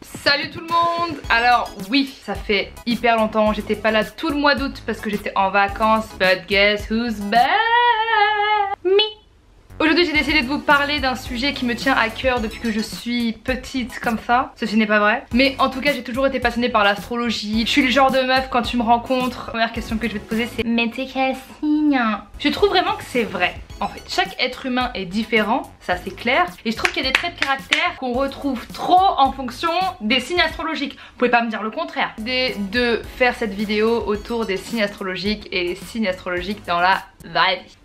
Salut tout le monde. Alors oui, ça fait hyper longtemps, j'étais pas là tout le mois d'août parce que j'étais en vacances. But guess who's back? Me. Aujourd'hui j'ai décidé de vous parler d'un sujet qui me tient à cœur depuis que je suis petite comme ça. Ceci n'est pas vrai. Mais en tout cas j'ai toujours été passionnée par l'astrologie. Je suis le genre de meuf, quand tu me rencontres, la première question que je vais te poser c'est: mais t'es quel signe? Je trouve vraiment que c'est vrai. En fait, chaque être humain est différent, ça c'est clair. Et je trouve qu'il y a des traits de caractère qu'on retrouve trop en fonction des signes astrologiques. Vous pouvez pas me dire le contraire. De faire cette vidéo autour des signes astrologiques et les signes astrologiques dans la vraie vie.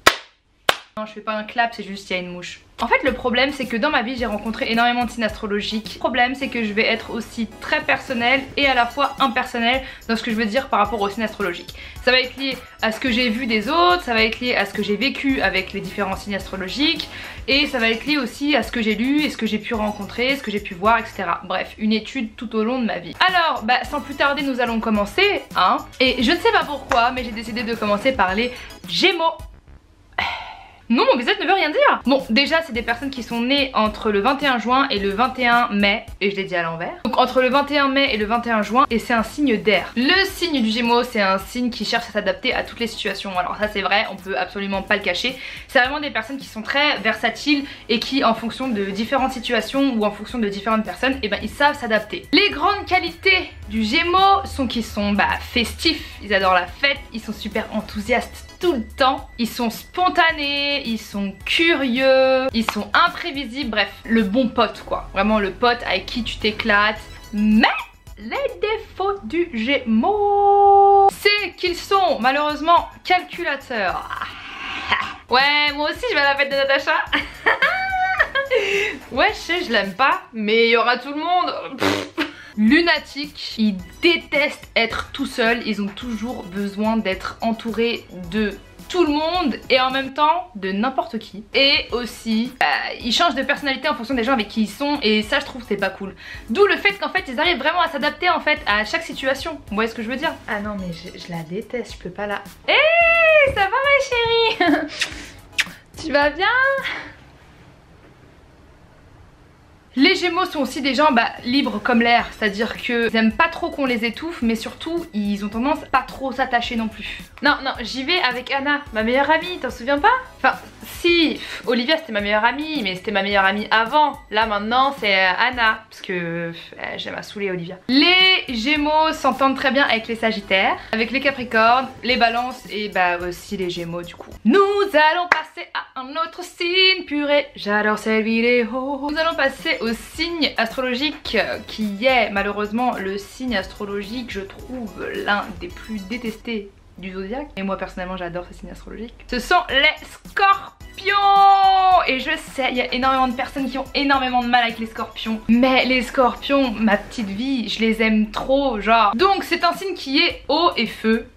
Non, je fais pas un clap, c'est juste il y a une mouche. En fait le problème c'est que dans ma vie j'ai rencontré énormément de signes astrologiques. Le problème c'est que je vais être aussi très personnelle et à la fois impersonnelle dans ce que je veux dire par rapport aux signes astrologiques. Ça va être lié à ce que j'ai vu des autres, ça va être lié à ce que j'ai vécu avec les différents signes astrologiques, et ça va être lié aussi à ce que j'ai lu et ce que j'ai pu rencontrer, ce que j'ai pu voir, etc. Bref, une étude tout au long de ma vie. Alors, sans plus tarder nous allons commencer, hein. Et je ne sais pas pourquoi mais j'ai décidé de commencer par les Gémeaux. Non, mon visage ne veut rien dire. Bon, déjà c'est des personnes qui sont nées entre le 21 juin et le 21 mai. Et je l'ai dit à l'envers. Donc entre le 21 mai et le 21 juin. Et c'est un signe d'air. Le signe du Gémeaux, c'est un signe qui cherche à s'adapter à toutes les situations. Alors ça c'est vrai, on peut absolument pas le cacher. C'est vraiment des personnes qui sont très versatiles et qui en fonction de différentes situations ou en fonction de différentes personnes, et ils savent s'adapter. Les grandes qualités du Gémeaux sont qu'ils sont festifs. Ils adorent la fête, ils sont super enthousiastes tout le temps, ils sont spontanés, ils sont curieux, ils sont imprévisibles, bref, le bon pote quoi, vraiment le pote avec qui tu t'éclates. Mais les défauts du Gémeaux, c'est qu'ils sont malheureusement calculateurs. Ouais, moi aussi je vais à la fête de Natacha. Ouais, je sais, je l'aime pas, mais il y aura tout le monde. Lunatiques, ils détestent être tout seuls, ils ont toujours besoin d'être entourés de tout le monde et en même temps de n'importe qui. Et aussi, ils changent de personnalité en fonction des gens avec qui ils sont, et ça je trouve c'est pas cool. D'où le fait qu'en fait ils arrivent vraiment à s'adapter en fait à chaque situation. Vous voyez ce que je veux dire? Ah non mais je la déteste, je peux pas la... Hey, ça va ma chérie? Tu vas bien? Les Gémeaux sont aussi des gens libres comme l'air, c'est-à-dire qu'ils aiment pas trop qu'on les étouffe, mais surtout ils ont tendance à pas trop s'attacher non plus. Non, j'y vais avec Anna, ma meilleure amie, t'en souviens pas? Enfin, si, Olivia c'était ma meilleure amie, mais c'était ma meilleure amie avant. Là maintenant c'est Anna, parce que j'aime à saouler Olivia. Les Gémeaux s'entendent très bien avec les Sagittaires, avec les Capricornes, les Balances et aussi les Gémeaux du coup. Nous allons passer à un autre signe, purée, j'adore cette vidéo. Nous allons passer au signe astrologique qui est malheureusement le signe astrologique, je trouve, l'un des plus détestés du zodiaque. Et moi personnellement j'adore ces signes astrologiques. Ce sont les Scorpions. Et je sais, il y a énormément de personnes qui ont énormément de mal avec les Scorpions. Mais les Scorpions, ma petite vie, je les aime trop, genre. Donc c'est un signe qui est eau et feu.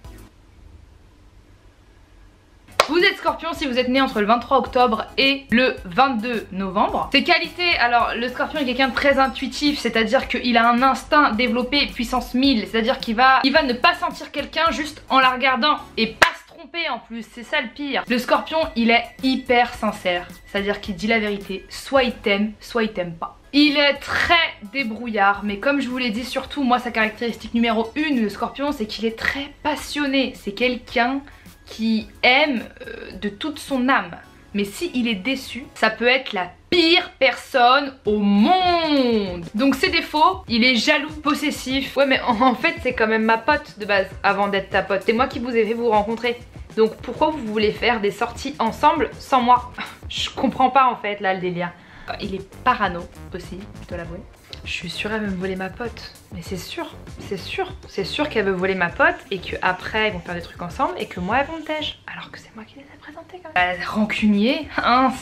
Vous êtes Scorpion si vous êtes né entre le 23 octobre et le 22 novembre. Ses qualités, alors le Scorpion est quelqu'un de très intuitif, c'est-à-dire qu'il a un instinct développé puissance 1000, c'est-à-dire qu'il va ne pas sentir quelqu'un juste en la regardant et pas se tromper en plus, c'est ça le pire. Le Scorpion il est hyper sincère, c'est-à-dire qu'il dit la vérité, soit il t'aime, soit il t'aime pas. Il est très débrouillard, mais comme je vous l'ai dit, surtout moi sa caractéristique numéro 1, le Scorpion, c'est qu'il est très passionné, c'est quelqu'un qui aime de toute son âme. Mais s'il est déçu, ça peut être la pire personne au monde. Donc ses défauts, il est jaloux, possessif. Ouais mais en fait c'est quand même ma pote de base avant d'être ta pote. C'est moi qui vous ai fait vous rencontrer. Donc pourquoi vous voulez faire des sorties ensemble sans moi? Je comprends pas en fait là le délire. Il est parano aussi, je dois l'avouer. Je suis sûre qu'elle veut me voler ma pote. Mais c'est sûr, c'est sûr. C'est sûr qu'elle veut voler ma pote et qu'après ils vont faire des trucs ensemble et que moi elles vont me tège. Alors que c'est moi qui les ai présentés quand même. Rancunier, hein.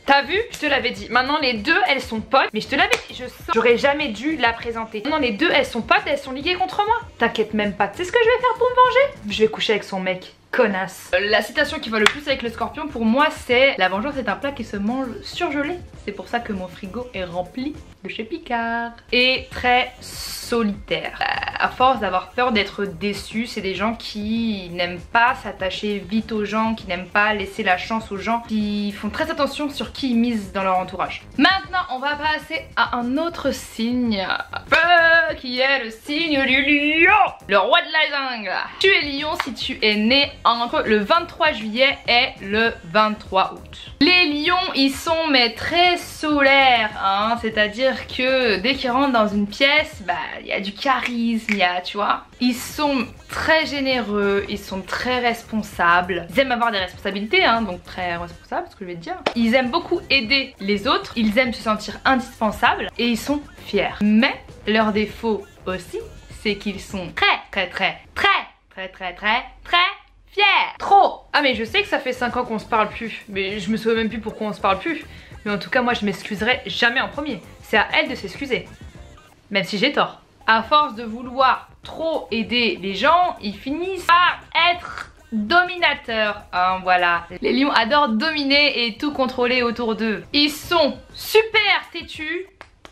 T'as vu? Je te l'avais dit. Maintenant les deux elles sont potes. Mais je te l'avais dit, je sens. J'aurais jamais dû la présenter. Maintenant les deux elles sont potes, elles sont liguées contre moi. T'inquiète même pas. Tu sais ce que je vais faire pour me venger? Je vais coucher avec son mec. Connasse. La citation qui va le plus avec le Scorpion pour moi c'est: la vengeance est un plat qui se mange surgelé. C'est pour ça que mon frigo est rempli de chez Picard. Et très solitaire. à force d'avoir peur d'être déçus. C'est des gens qui n'aiment pas s'attacher vite aux gens, qui n'aiment pas laisser la chance aux gens, qui font très attention sur qui ils misent dans leur entourage. Maintenant, on va passer à un autre signe, qui est le signe du lion, le roi de la jungle. Tu es lion si tu es né entre le 23 juillet et le 23 août. Les lions, ils sont mais très solaires, hein, c'est-à-dire que dès qu'ils rentrent dans une pièce, bah il y a du charisme, il y a, tu vois. Ils sont très généreux, ils sont très responsables. Ils aiment avoir des responsabilités, hein, donc très responsables, ce que je vais te dire. Ils aiment beaucoup aider les autres, ils aiment se sentir indispensables et ils sont fiers. Mais leur défaut aussi, c'est qu'ils sont très fiers. Trop. Ah mais je sais que ça fait 5 ans qu'on se parle plus, mais je me souviens même plus pourquoi on se parle plus. Mais en tout cas moi je m'excuserai jamais en premier. C'est à elle de s'excuser, même si j'ai tort. À force de vouloir trop aider les gens, ils finissent par être dominateurs, hein, voilà. Les lions adorent dominer et tout contrôler autour d'eux. Ils sont super têtus.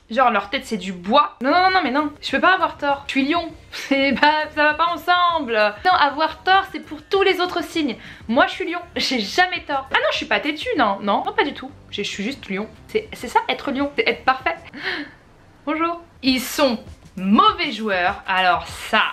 Genre leur tête c'est du bois. Non mais non, je peux pas avoir tort. Je suis lion. Bah ça va pas ensemble. Non, avoir tort c'est pour tous les autres signes. Moi je suis lion, j'ai jamais tort. Ah non, je suis pas têtue, non pas du tout. Je suis juste lion. C'est ça être lion, c'est être parfait. Bonjour. Ils sont mauvais joueurs, alors ça...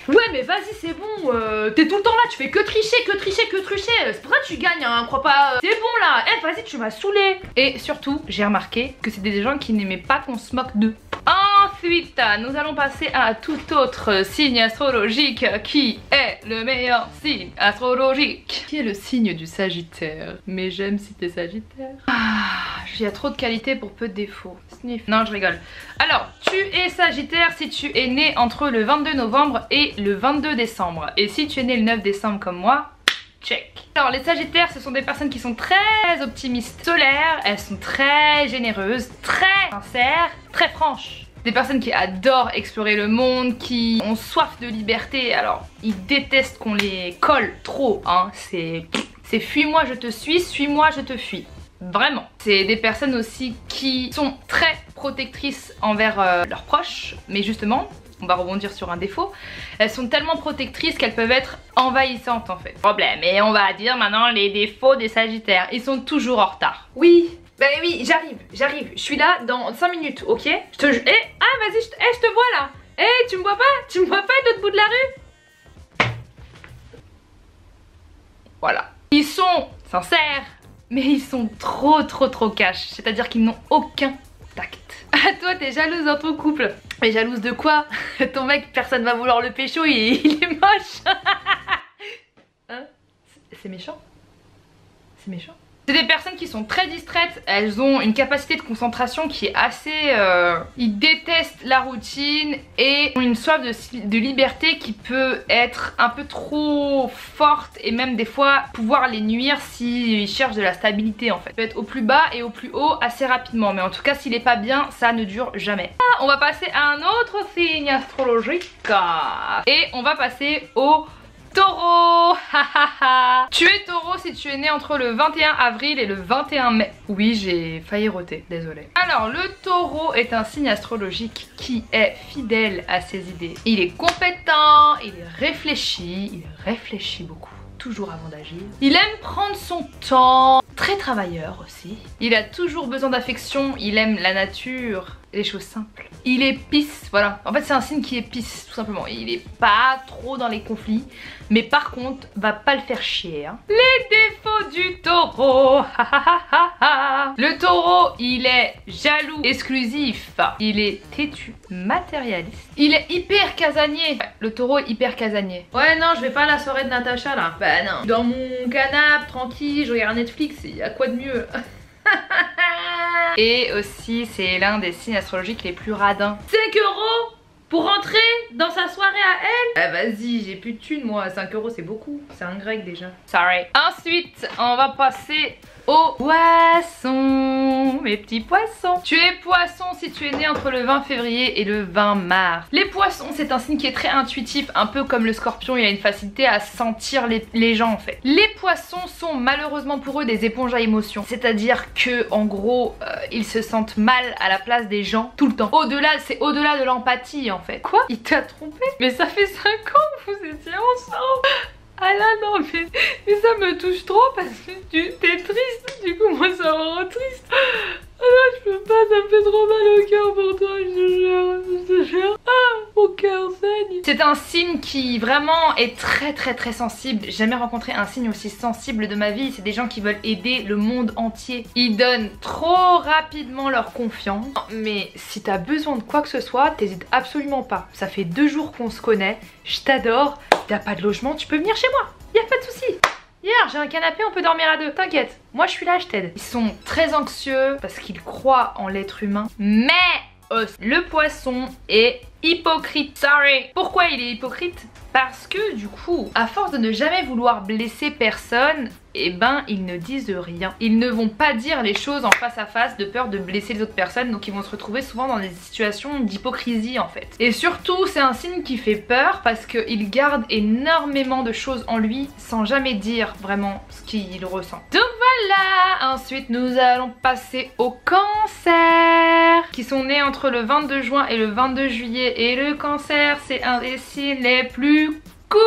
Ouais mais vas-y c'est bon, t'es tout le temps là, tu fais que tricher, c'est pour ça que tu gagnes, hein, crois pas, c'est bon là, vas-y tu m'as saoulé. Et surtout, j'ai remarqué que c'était des gens qui n'aimaient pas qu'on se moque d'eux. Ensuite, nous allons passer à tout autre signe astrologique qui est le meilleur signe astrologique. Qui est le signe du Sagittaire. Mais j'aime si t'es Sagittaire. Il y a trop de qualités pour peu de défauts. Sniff. Non, je rigole. Alors, tu es Sagittaire si tu es né entre le 22 novembre et le 22 décembre. Et si tu es né le 9 décembre comme moi, check. Alors, les Sagittaires, ce sont des personnes qui sont très optimistes, solaires, elles sont très généreuses, très sincères, très franches. Des personnes qui adorent explorer le monde, qui ont soif de liberté. Alors, ils détestent qu'on les colle trop, hein. C'est fuis-moi, je te suis-moi, je te fuis. Vraiment. C'est des personnes aussi qui sont très protectrices envers leurs proches, mais justement, on va rebondir sur un défaut, elles sont tellement protectrices qu'elles peuvent être envahissantes en fait. Problème, et on va dire maintenant les défauts des Sagittaires, ils sont toujours en retard. Oui, ben oui, j'arrive, je suis là dans 5 minutes, ok? Je te... ah vas-y, je te vois là. Tu me vois pas? Tu me vois pas de l'autre bout de la rue? Voilà. Ils sont sincères, mais ils sont trop cash, c'est-à-dire qu'ils n'ont aucun tact. Ah toi t'es jalouse dans ton couple. Mais jalouse de quoi? Ton mec, personne va vouloir le pécho, il est moche. Hein? C'est méchant. C'est méchant. C'est des personnes qui sont très distraites, elles ont une capacité de concentration qui est assez... Ils détestent la routine et ont une soif de liberté qui peut être un peu trop forte et même des fois pouvoir les nuire s'ils cherchent de la stabilité en fait. Il peut être au plus bas et au plus haut assez rapidement, mais en tout cas s'il est pas bien, ça ne dure jamais. On va passer à un autre signe astrologique et on va passer au Taureau. Tu es Taureau si tu es né entre le 21 avril et le 21 mai. Oui, j'ai failli roter, désolée. Alors, le Taureau est un signe astrologique qui est fidèle à ses idées. Il est compétent, il réfléchit beaucoup, toujours avant d'agir. Il aime prendre son temps, très travailleur aussi. Il a toujours besoin d'affection, il aime la nature, les choses simples. Il est peace, voilà. En fait, c'est un signe qui est peace, tout simplement. Il est pas trop dans les conflits, mais par contre, va pas le faire chier. Hein. Les défauts du Taureau. Le Taureau, il est jaloux, exclusif. Il est têtu, matérialiste. Il est hyper casanier. Le Taureau est hyper casanier. Ouais, non, je vais pas à la soirée de Natacha là. Bah non. Dans mon canapé, tranquille, je regarde Netflix. Il y a quoi de mieux? Et aussi c'est l'un des signes astrologiques les plus radins. 5 € pour rentrer dans sa soirée à elle? Ah vas-y, j'ai plus de thunes moi, 5 € c'est beaucoup. C'est un grec déjà. Sorry. Ensuite on va passer aux poissons. Mes petits poissons. Tu es poisson si tu es né entre le 20 février et le 20 mars. Les poissons c'est un signe qui est très intuitif. Un peu comme le scorpion, il a une facilité à sentir les gens en fait. Les poissons sont malheureusement pour eux des éponges à émotions. C'est-à-dire que en gros ils se sentent mal à la place des gens tout le temps. C'est au-delà de l'empathie en fait. Quoi? Il t'a trompé? Mais ça fait 5 ans que vous étiez ensemble. Ah là non mais ça me touche trop parce que tu t'es triste. Du coup moi ça me rend triste. Ah là je peux pas, ça me fait trop mal au cœur pour toi, je te jure. Ah, mon cœur saigne. C'est un signe qui vraiment est très sensible. J'ai jamais rencontré un signe aussi sensible de ma vie. C'est des gens qui veulent aider le monde entier. Ils donnent trop rapidement leur confiance. Mais si t'as besoin de quoi que ce soit, t'hésites absolument pas. Ça fait 2 jours qu'on se connaît, je t'adore. T'as pas de logement, tu peux venir chez moi. Y a pas de souci. Hier, j'ai un canapé, on peut dormir à 2. T'inquiète, moi je suis là, je t'aide. Ils sont très anxieux parce qu'ils croient en l'être humain. Mais le poisson est hypocrite. Sorry. Pourquoi il est hypocrite? Parce que du coup, à force de ne jamais vouloir blesser personne, eh ben ils ne disent rien. Ils ne vont pas dire les choses en face à face de peur de blesser les autres personnes, donc ils vont se retrouver souvent dans des situations d'hypocrisie en fait. Et surtout c'est un signe qui fait peur parce qu'il garde énormément de choses en lui sans jamais dire vraiment ce qu'il ressent. Donc voilà, ensuite nous allons passer au cancer, qui sont nés entre le 22 juin et le 22 juillet. Et le cancer c'est un des signes les plus cool.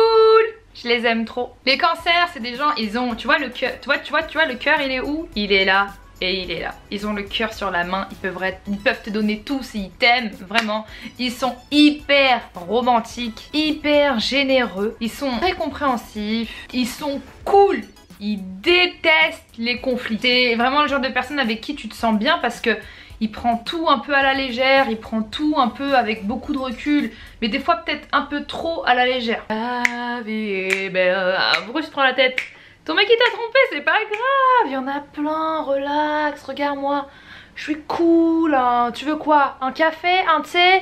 Je les aime trop. Les cancers, c'est des gens, ils ont, tu vois le cœur, tu vois le cœur, il est où? Il est là et il est là. Ils ont le cœur sur la main, ils peuvent te donner tout s'ils t'aiment, vraiment. Ils sont hyper romantiques, hyper généreux, ils sont très compréhensifs, ils sont cool. Ils détestent les conflits. C'est vraiment le genre de personne avec qui tu te sens bien parce que il prend tout un peu à la légère, il prend tout un peu avec beaucoup de recul, mais des fois peut-être un peu trop à la légère. La vie est belle. Pourquoi tu te prends la tête? Ton mec il t'a trompé, c'est pas grave, il y en a plein, relax, regarde-moi, je suis cool, hein. Tu veux quoi? Un café? Un thé?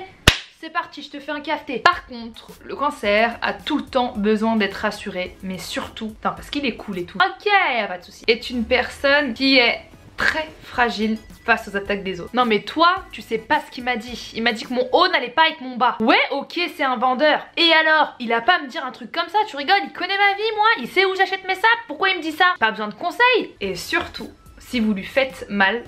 C'est parti, je te fais un café. Par contre, le cancer a tout le temps besoin d'être rassuré, mais surtout, parce qu'il est cool et tout. Ok, pas de soucis. Est une personne qui est très fragile face aux attaques des autres. Non mais toi, tu sais pas ce qu'il m'a dit. Il m'a dit que mon haut n'allait pas avec mon bas. Ouais, ok, c'est un vendeur. Et alors? Il a pas à me dire un truc comme ça, tu rigoles, il connaît ma vie moi, il sait où j'achète mes sapes, pourquoi il me dit ça? Pas besoin de conseils. Et surtout, si vous lui faites mal,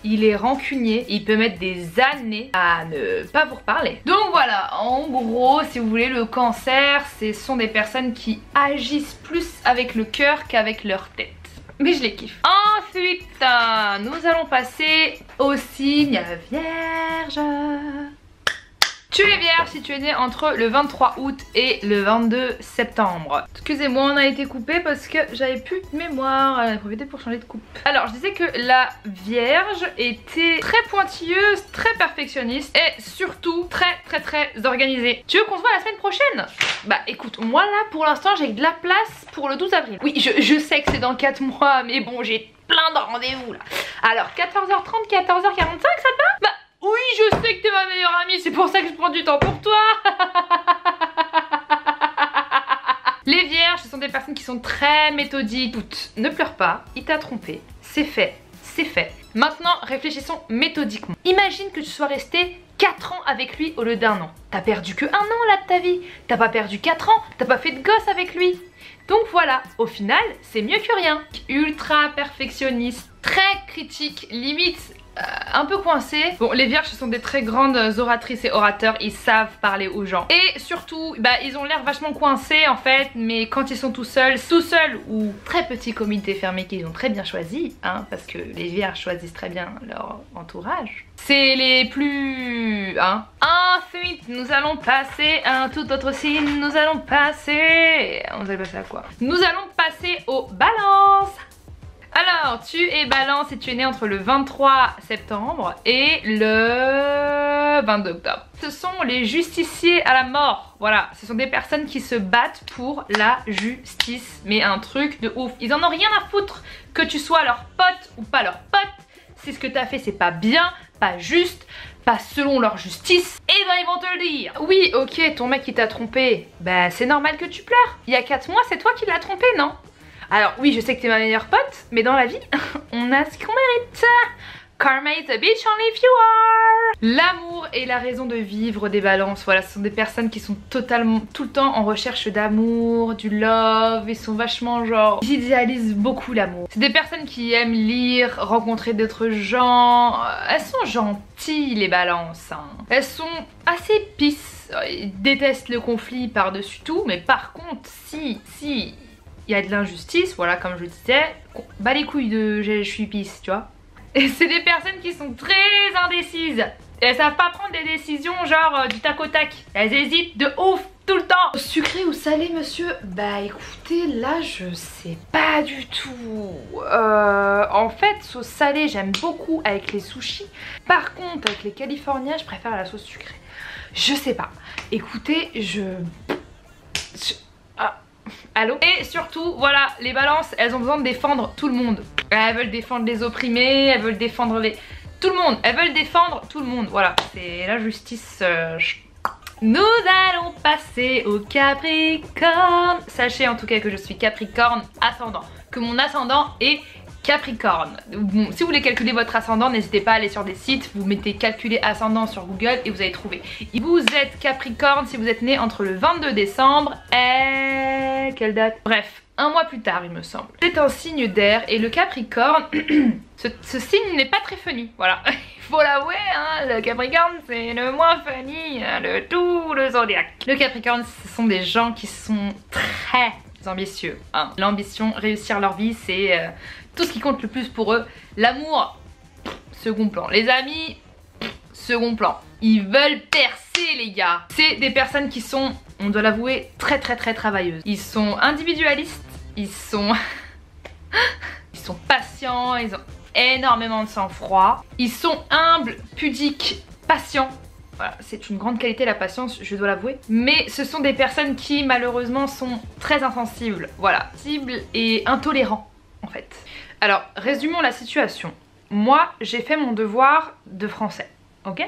il est rancunier, il peut mettre des années à ne pas vous reparler. Donc voilà, en gros, si vous voulez, le cancer, ce sont des personnes qui agissent plus avec le cœur qu'avec leur tête. Mais je les kiffe. Ensuite, nous allons passer au signe Vierge. Tu es vierge si tu es né entre le 23 août et le 22 septembre. Excusez-moi, on a été coupé parce que j'avais plus de mémoire. J'en ai profité pour changer de coupe. Alors, je disais que la vierge était très pointilleuse, très perfectionniste et surtout très organisée. Tu veux qu'on se voit la semaine prochaine? Bah écoute, moi là pour l'instant j'ai de la place pour le 12 avril. Oui, je sais que c'est dans 4 mois, mais bon, j'ai plein de rendez-vous là. Alors, 14h30, 14h45, ça te va? Bah oui, je sais que t'es ma meilleure amie, c'est pour ça que je prends du temps pour toi. Les vierges, ce sont des personnes qui sont très méthodiques. Écoute, ne pleure pas, il t'a trompé, c'est fait, c'est fait. Maintenant, réfléchissons méthodiquement. Imagine que tu sois resté 4 ans avec lui au lieu d'1 an. T'as perdu que 1 an là de ta vie. T'as pas perdu 4 ans, t'as pas fait de gosse avec lui. Donc voilà, au final, c'est mieux que rien. Ultra perfectionniste, très critique, limite un peu coincé. Bon, les vierges ce sont des très grandes oratrices et orateurs, ils savent parler aux gens. Et surtout, bah ils ont l'air vachement coincés en fait, mais quand ils sont tout seuls ou très petit comité fermé qu'ils ont très bien choisi, hein, parce que les vierges choisissent très bien leur entourage. C'est les plus... hein. Ensuite, nous allons passer à un tout autre signe, nous allons passer à quoi? Nous allons passer aux balances. Alors, tu es balance et tu es né entre le 23 septembre et le 22 octobre. Ce sont les justiciers à la mort. Voilà, ce sont des personnes qui se battent pour la justice. Mais un truc de ouf. Ils en ont rien à foutre que tu sois leur pote ou pas leur pote. Si ce que t'as fait c'est pas bien, pas juste, pas selon leur justice, et ben ils vont te le dire. Oui, ok, ton mec il t'a trompé. Bah c'est normal que tu pleures. Il y a 4 mois, c'est toi qui l'as trompé, non? Alors oui, je sais que t'es ma meilleure pote, mais dans la vie, on a ce qu'on mérite. Karma is a bitch only if you are. L'amour L'amour est la raison de vivre des balances. Voilà, ce sont des personnes qui sont totalement, tout le temps en recherche d'amour, du love. Ils sont vachement genre, ils idéalisent beaucoup l'amour. C'est des personnes qui aiment lire, rencontrer d'autres gens. Elles sont gentilles les balances, hein. Elles sont assez peace. Ils détestent le conflit par-dessus tout, mais par contre, si il y a de l'injustice, voilà, comme je le disais, bah les couilles de je suis peace, tu vois. Et c'est des personnes qui sont très indécises. Et elles savent pas prendre des décisions genre du tac au tac. Elles hésitent de ouf tout le temps. Sucré ou salé, monsieur? Bah écoutez, là je sais pas du tout. En fait, sauce salée j'aime beaucoup avec les sushis. Par contre, avec les californiens, je préfère la sauce sucrée. Je sais pas. Écoutez, allô? Et surtout, voilà, les balances, elles ont besoin de défendre tout le monde. Elles veulent défendre les opprimés, elles veulent défendre tout le monde. Elles veulent défendre tout le monde. Voilà, c'est la justice. Nous allons passer au Capricorne. Sachez en tout cas que je suis Capricorne ascendant. Que mon ascendant est Capricorne. Bon, si vous voulez calculer votre ascendant, n'hésitez pas à aller sur des sites, vous mettez calculer ascendant sur Google et vous allez trouver. Vous êtes Capricorne si vous êtes né entre le 22 décembre et... quelle date? Bref, un mois plus tard il me semble. C'est un signe d'air et le Capricorne, ce signe n'est pas très funny, voilà. Il faut l'avouer, hein, le Capricorne c'est le moins funny de tout le zodiaque. Le Capricorne, ce sont des gens qui sont très ambitieux, hein. L'ambition, réussir leur vie, c'est tout ce qui compte le plus pour eux. L'amour, second plan. Les amis, second plan. Ils veulent percer les gars. C'est des personnes qui sont, on doit l'avouer, très travailleuses. Ils sont individualistes, ils sont patients, ils ont énormément de sang-froid. Ils sont humbles, pudiques, patients. Voilà, c'est une grande qualité la patience, je dois l'avouer. Mais ce sont des personnes qui malheureusement sont très insensibles. Voilà, sensibles et intolérants en fait. Alors, résumons la situation. Moi, j'ai fait mon devoir de français, ok?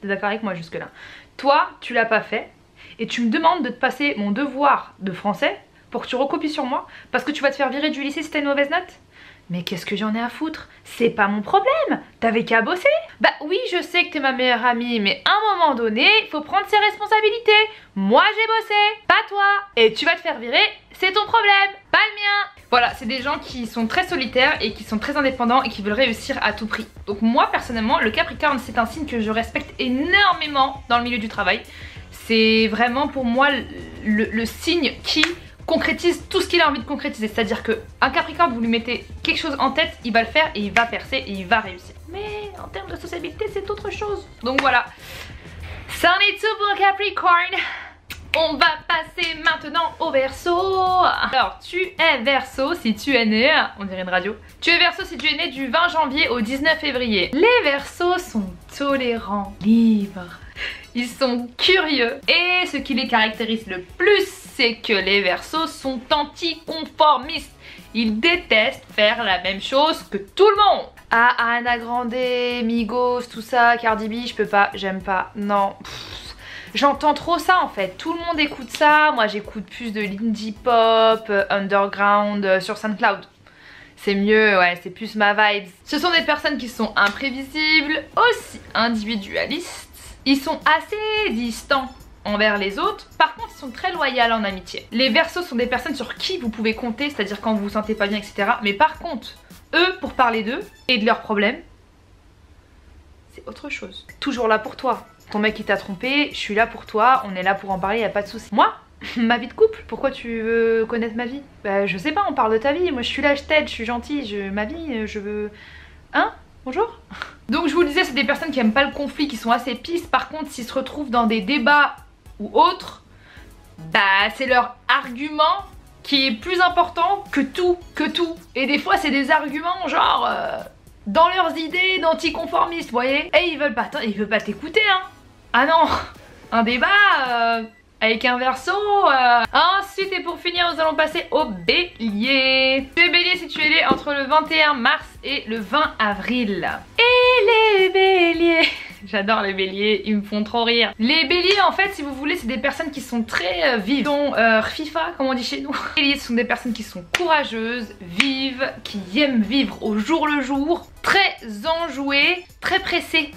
T'es d'accord avec moi jusque là? Toi, tu l'as pas fait et tu me demandes de te passer mon devoir de français pour que tu recopies sur moi parce que tu vas te faire virer du lycée si t'as une mauvaise note? Mais qu'est-ce que j'en ai à foutre? C'est pas mon problème. T'avais qu'à bosser. Bah oui, je sais que t'es ma meilleure amie, mais à un moment donné, il faut prendre ses responsabilités. Moi, j'ai bossé, pas toi. Et tu vas te faire virer, c'est ton problème, pas le mien. Voilà, c'est des gens qui sont très solitaires et qui sont très indépendants et qui veulent réussir à tout prix. Donc moi, personnellement, le Capricorne, c'est un signe que je respecte énormément dans le milieu du travail. C'est vraiment pour moi le signe qui concrétise tout ce qu'il a envie de concrétiser. C'est-à-dire que un Capricorne, vous lui mettez quelque chose en tête, il va le faire et il va percer et il va réussir. Mais en termes de sociabilité, c'est autre chose. Donc voilà, ça en est tout pour Capricorne. On va passer maintenant au Verseau. Alors tu es Verseau si tu es né, on dirait une radio. Tu es Verseau si tu es né du 20 janvier au 19 février. Les Verseaux sont tolérants, libres. Ils sont curieux et ce qui les caractérise le plus, c'est que les Verseaux sont anticonformistes. Ils détestent faire la même chose que tout le monde. Ah, Ariana Grande, Migos, tout ça, Cardi B, je peux pas, j'aime pas, non. J'entends trop ça en fait, tout le monde écoute ça, moi j'écoute plus de l'indie pop, underground sur SoundCloud. C'est mieux, ouais, c'est plus ma vibe. Ce sont des personnes qui sont imprévisibles, aussi individualistes. Ils sont assez distants envers les autres, par contre ils sont très loyaux en amitié. Les Verseaux sont des personnes sur qui vous pouvez compter, c'est-à-dire quand vous vous sentez pas bien, etc. Mais par contre, eux, pour parler d'eux et de leurs problèmes, c'est autre chose. Toujours là pour toi. Ton mec il t'a trompé, je suis là pour toi, on est là pour en parler, y a pas de souci. Moi, ma vie de couple, pourquoi tu veux connaître ma vie? Bah je sais pas, on parle de ta vie, moi je suis là, je t'aide, je suis gentille, ma vie, je veux... Hein? Bonjour. Donc je vous le disais, c'est des personnes qui aiment pas le conflit, qui sont assez pistes. Par contre, s'ils se retrouvent dans des débats ou autres, bah c'est leur argument qui est plus important que tout. Et des fois c'est des arguments genre dans leurs idées d'anticonformistes, vous voyez. Et ils veulent pas t'écouter, hein. Ah non, un débat avec un Verseau. Ensuite et pour finir, nous allons passer au Bélier. Tu es Bélier si tu es né entre le 21 mars et le 20 avril. Et les Béliers, j'adore les Béliers, ils me font trop rire. Les Béliers en fait, si vous voulez, c'est des personnes qui sont très vives. Ils sont FIFA comme on dit chez nous. Les Béliers sont des personnes qui sont courageuses, vives, qui aiment vivre au jour le jour, très enjouées, très pressées.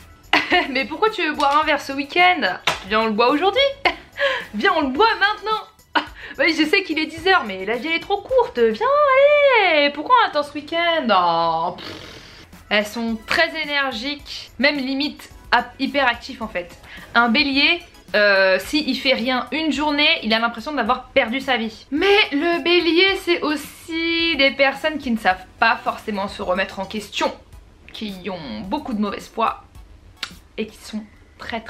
Mais pourquoi tu veux boire un verre ce week-end? Viens, on le boit aujourd'hui. Viens, on le boit maintenant. Oui, je sais qu'il est 10 h, mais la vie elle est trop courte. Viens, allez. Pourquoi on attend ce week-end? Oh, elles sont très énergiques, même limite hyper actifs en fait. Un bélier, s'il fait rien une journée, il a l'impression d'avoir perdu sa vie. Mais le bélier, c'est aussi des personnes qui ne savent pas forcément se remettre en question, qui ont beaucoup de mauvaise foi et qui sont très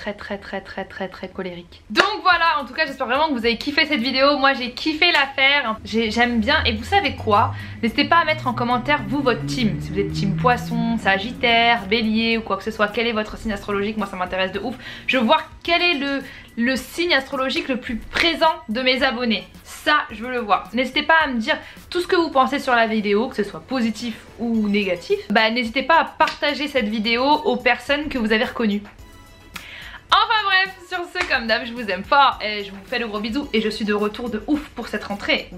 colériques. Donc voilà, en tout cas j'espère vraiment que vous avez kiffé cette vidéo. Moi j'ai kiffé la faire, j'aime bien. Et vous savez quoi, n'hésitez pas à mettre en commentaire vous votre team. Si vous êtes team poisson, sagittaire, bélier ou quoi que ce soit, quel est votre signe astrologique? Moi ça m'intéresse de ouf. Je veux voir quel est le signe astrologique le plus présent de mes abonnés. Ça je veux le voir. N'hésitez pas à me dire tout ce que vous pensez sur la vidéo, que ce soit positif ou négatif. Bah n'hésitez pas à partager cette vidéo aux personnes que vous avez reconnues. Enfin bref, sur ce, comme d'hab, je vous aime fort et je vous fais de gros bisous et je suis de retour de ouf pour cette rentrée.